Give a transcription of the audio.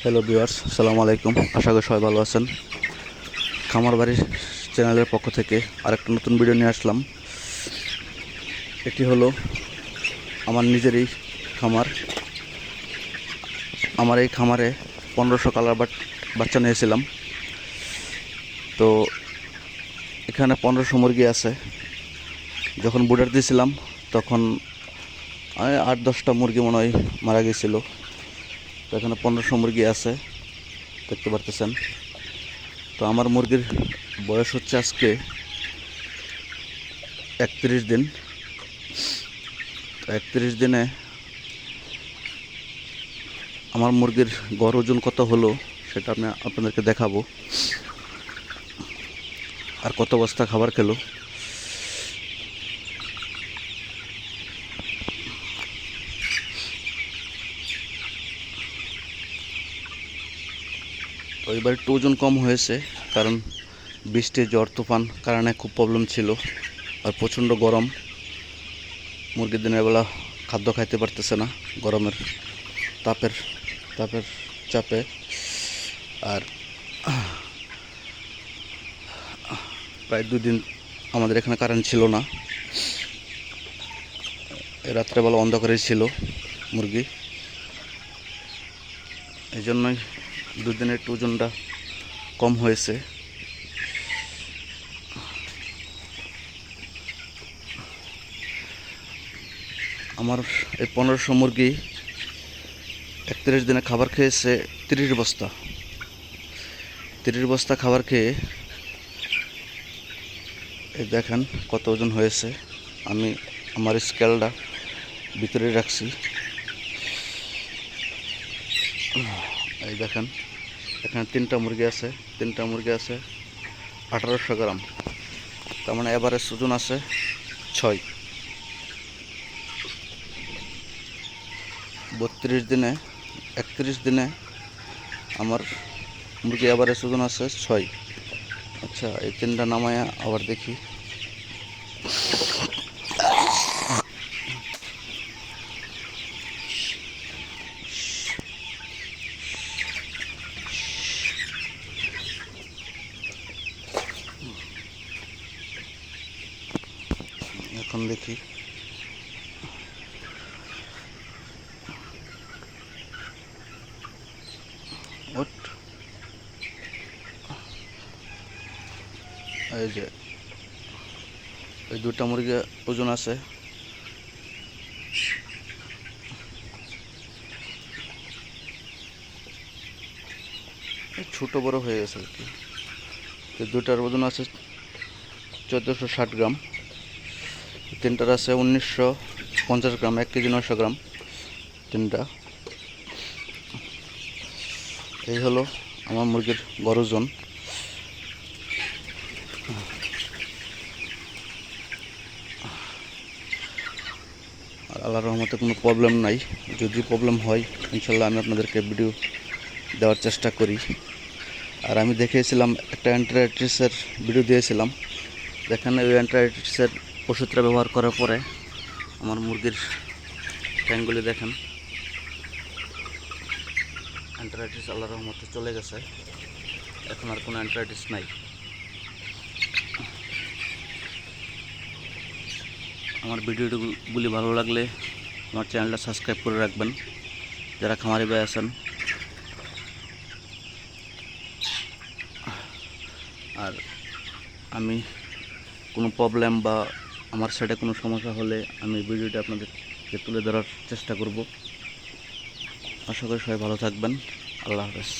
Hello viewers, আসসালামু আলাইকুম। আশা করি সবাই ভালো আছেন। খামার বাড়ির চ্যানেলের পক্ষ থেকে আরেকটা নতুন ভিডিও নিয়ে আসলাম। এটি হলো আমার নিজেরই খামার। আমার এই খামারে 1500 কালার বাচ্চা নিয়েছিলাম। তো এখানে 1500 মুরগি আছে। যখন বুডার দিয়েছিলাম তখন 8-10টা মুরগি মনে হয় মারা গিয়েছিল। তো এখানে 1500 মুরগি আছে, দেখতে পারতেছেন। তো আমার মুরগির বয়স হচ্ছে আজকে 31 দিন। 31 দিনে আমার মুরগির গড় ওজন কত হলো সেটা আমি আপনাদেরকে দেখাবো, আর কত বস্তা খাবার খেলো। তো এবার একটু ওজন কম হয়েছে, কারণ বৃষ্টি, ঝড় তুফান কারণে খুব প্রবলেম ছিল, আর প্রচণ্ড গরম। মুরগি দিনের বেলা খাদ্য খাইতে পারতেছে না গরমের তাপের চাপে। আর প্রায় 2 দিন আমাদের এখানে কারেন্ট ছিল না। রাত্রেবেলা অন্ধকারেই ছিল মুরগি, এই জন্যই 2 দিনের একটু ওজনটা কম হয়েছে। আমার এই 1500 মুরগি 31 দিনে খাবার খেয়েছে 30 বস্তা। 30 বস্তা খাবার খেয়ে এই দেখেন কত ওজন হয়েছে। আমি আমার স্কেলটা ভিতরে রাখছি, এই দেখেন। এখানে 3টা মুরগি আছে, 1800 গ্রাম। তার মানে এভারেজ ওজন আছে 6। 32 দিনে 31 দিনে আমার মুরগি এভারেজ ওজন আছে 6। আচ্ছা, এই 3টা নামায়া আবার দেখি। এখন দেখি এই যে এই 2টা মুরগি ওজন আছে ছোট বড় হয়ে গেছে আর কি। এই 2টার ওজন আছে 1460 গ্রাম, 3টার আছে 1950 গ্রাম, 1 কেজি 900 গ্রাম 3টা। এই হলো আমার মুরগির গড় ওজন। আর আল্লাহর রহমতে কোনো প্রবলেম নাই। যদি প্রবলেম হয় ইনশাল্লাহ আমি আপনাদেরকে ভিডিও দেওয়ার চেষ্টা করি। আর আমি দেখিয়েছিলাম একটা অ্যান্টিরাইটিসের ভিডিও দিয়েছিলাম, দেখেন ওই অ্যান্টিরাইটিসের ওষুধটা ব্যবহার করার পরে আমার মুরগির ট্যাঙ্কগুলি দেখেন, অ্যান্টিরাইটিস আল্লাহর রহমতে চলে গেছে। এখন আর কোনো অ্যান্টিরাইটিস নাই। আমার ভিডিওগুলি ভালো লাগলে আমার চ্যানেলটা সাবস্ক্রাইব করে রাখবেন, যারা খামারি ভাই আছেন। আর আমি কোনো প্রবলেম বা আমার সাইডে কোনো সমস্যা হলে আমি ভিডিওটা আপনাদেরকে তুলে ধরার চেষ্টা করব। আশা করি সবাই ভালো থাকবেন। আল্লাহ হাফেজ।